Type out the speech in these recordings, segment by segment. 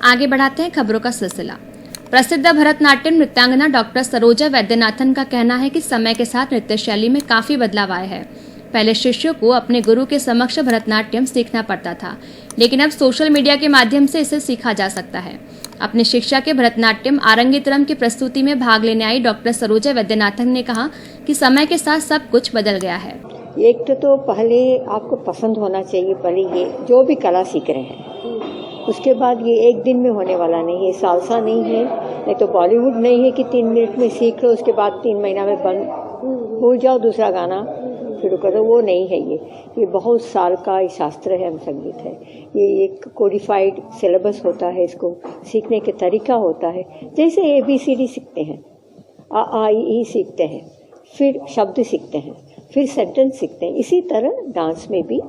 आगे बढ़ाते हैं खबरों का सिलसिला। प्रसिद्ध भरतनाट्यम नृत्यांगना डॉक्टर सरोजा वैद्यनाथन का कहना है कि समय के साथ नृत्य शैली में काफी बदलाव आया है। पहले शिष्यों को अपने गुरु के समक्ष भरतनाट्यम सीखना पड़ता था, लेकिन अब सोशल मीडिया के माध्यम से इसे सीखा जा सकता है। अपनी शिक्षा के भरतनाट्यम आरंगेतरम की प्रस्तुति में भाग लेने आई डॉक्टर सरोजा वैद्यनाथन ने कहा कि समय के साथ सब कुछ बदल गया है। एक तो पहले आपको पसंद होना चाहिए, पहले ये जो भी कला सीख रहे हैं, उसके बाद ये एक दिन में होने वाला नहीं है, सालसा नहीं है, नहीं तो बॉलीवुड नहीं है कि 3 मिनट में सीख लो उसके बाद 3 महीना में बंद भूल जाओ, दूसरा गाना शुरू करो, वो नहीं है। ये बहुत साल का शास्त्र है, हम संगीत है। ये एक कोडिफाइड सिलेबस होता है, इसको सीखने के तरीका होता है। जैसे ABCD सीखते हैं, आ ई ई सीखते हैं, फिर शब्द सीखते हैं, फिर सेंटेंस सीखते हैं, इसी तरह डांस में भी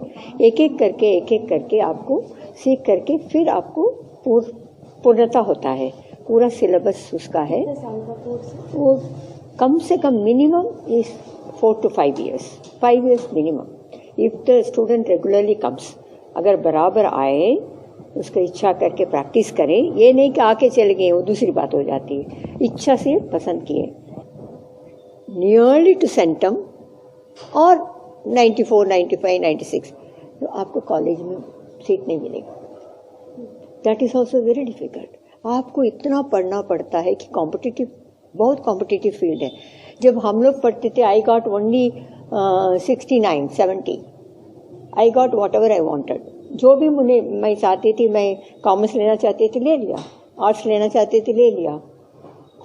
एक एक करके आपको सीख करके फिर आपको पूर्णता होता है। पूरा सिलेबस उसका है, वो कम से कम minimum is 4 to 5 years, 5 years minimum. If the student regularly comes, अगर बराबर आए, उसको इच्छा करके प्रैक्टिस करें, ये नहीं कि आके चले गए, वो दूसरी बात हो जाती है। इच्छा से पसंद किए, नियरली टू सेंटम और 94, 95, 96 तो आपको कॉलेज में सीट नहीं मिलेगा। That is also very difficult. आपको इतना पढ़ना पड़ता है कि कॉम्पिटिटिव, बहुत कॉम्पिटिटिव फील्ड है। जब हम लोग पढ़ते थे, I got only 69, 70, I got what ever I wanted. जो भी मैं चाहती थी, मैं कॉमर्स लेना चाहती थी ले लिया, आर्ट्स लेना चाहती थी ले लिया।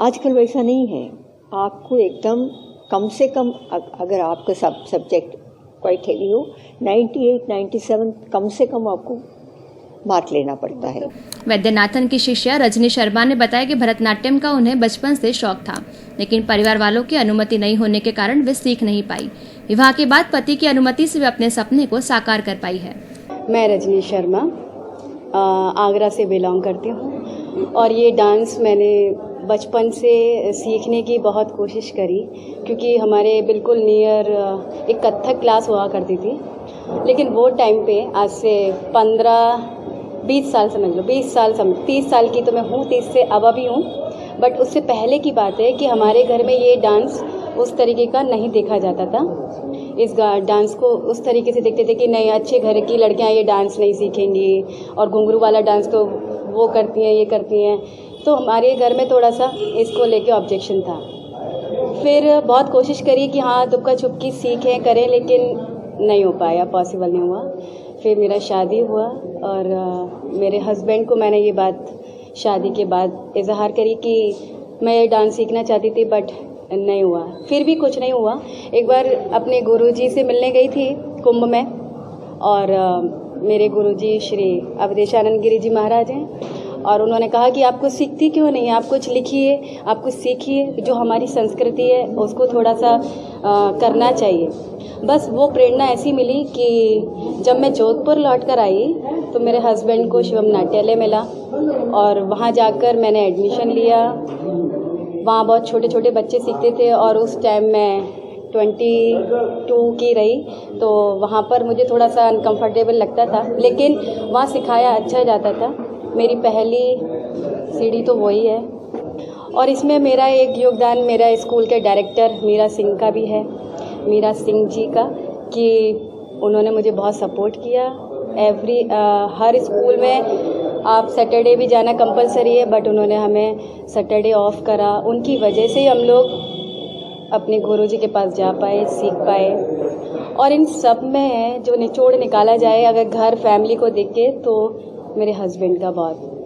आजकल वैसा नहीं है। आपको एकदम कम से कम, अगर आपका सब्जेक्ट क्वाइट हेवी हो, 98, 97 कम से कम आपको मार्क लेना पड़ता है। वैद्यनाथन की शिष्या रजनी शर्मा ने बताया कि भरतनाट्यम का उन्हें बचपन से शौक था, लेकिन परिवार वालों की अनुमति नहीं होने के कारण वे सीख नहीं पाई। विवाह के बाद पति की अनुमति से वे अपने सपने को साकार कर पाई है। मैं रजनी शर्मा आगरा से बिलोंग करती हूँ और ये डांस मैंने बचपन से सीखने की बहुत कोशिश करी, क्योंकि हमारे बिल्कुल नियर एक कथक क्लास हुआ करती थी। लेकिन वो टाइम पे आज से 15-20 साल समझ लो, 20 साल 30 साल की तो मैं हूँ, 30 से अब भी हूँ, बट उससे पहले की बात है कि हमारे घर में ये डांस उस तरीके का नहीं देखा जाता था। इस डांस को उस तरीके से देखते थे कि नहीं, अच्छे घर की लड़कियां ये डांस नहीं सीखेंगी और घुंघरू वाला डांस तो वो करती हैं, ये करती हैं। तो हमारे घर में थोड़ा सा इसको लेके ऑब्जेक्शन था। फिर बहुत कोशिश करी कि हाँ दुक्का छुपकी सीखें करें, लेकिन नहीं हो पाया, पॉसिबल नहीं हुआ। फिर मेरा शादी हुआ और मेरे हस्बैंड को मैंने ये बात शादी के बाद इजहार करी कि मैं डांस सीखना चाहती थी, बट नहीं हुआ। फिर भी कुछ नहीं हुआ। एक बार अपने गुरुजी से मिलने गई थी कुंभ में, और मेरे गुरुजी श्री अवधेशानंद गिरी जी महाराज हैं, और उन्होंने कहा कि आप कुछ सीखती क्यों नहीं, आप कुछ लिखिए, आप कुछ सीखिए, जो हमारी संस्कृति है उसको थोड़ा सा करना चाहिए। बस वो प्रेरणा ऐसी मिली कि जब मैं जोधपुर लौट कर आई तो मेरे हस्बैंड को शिवम नाट्यालय मिला और वहाँ जाकर मैंने एडमिशन लिया। वहाँ बहुत छोटे छोटे बच्चे सीखते थे और उस टाइम मैं 22 की रही, तो वहाँ पर मुझे थोड़ा सा अनकंफर्टेबल लगता था, लेकिन वहाँ सिखाया अच्छा जाता था। मेरी पहली सीढ़ी तो वही है। और इसमें मेरा एक योगदान मेरा स्कूल के डायरेक्टर मीरा सिंह का भी है, मीरा सिंह जी का, कि उन्होंने मुझे बहुत सपोर्ट किया। हर स्कूल में आप सैटरडे भी जाना कंपलसरी है, बट उन्होंने हमें सैटरडे ऑफ करा। उनकी वजह से हम लोग अपने गुरुजी के पास जा पाए, सीख पाए। और इन सब में जो निचोड़ निकाला जाए, अगर घर फैमिली को देख के, तो मेरे हस्बैंड का बहुत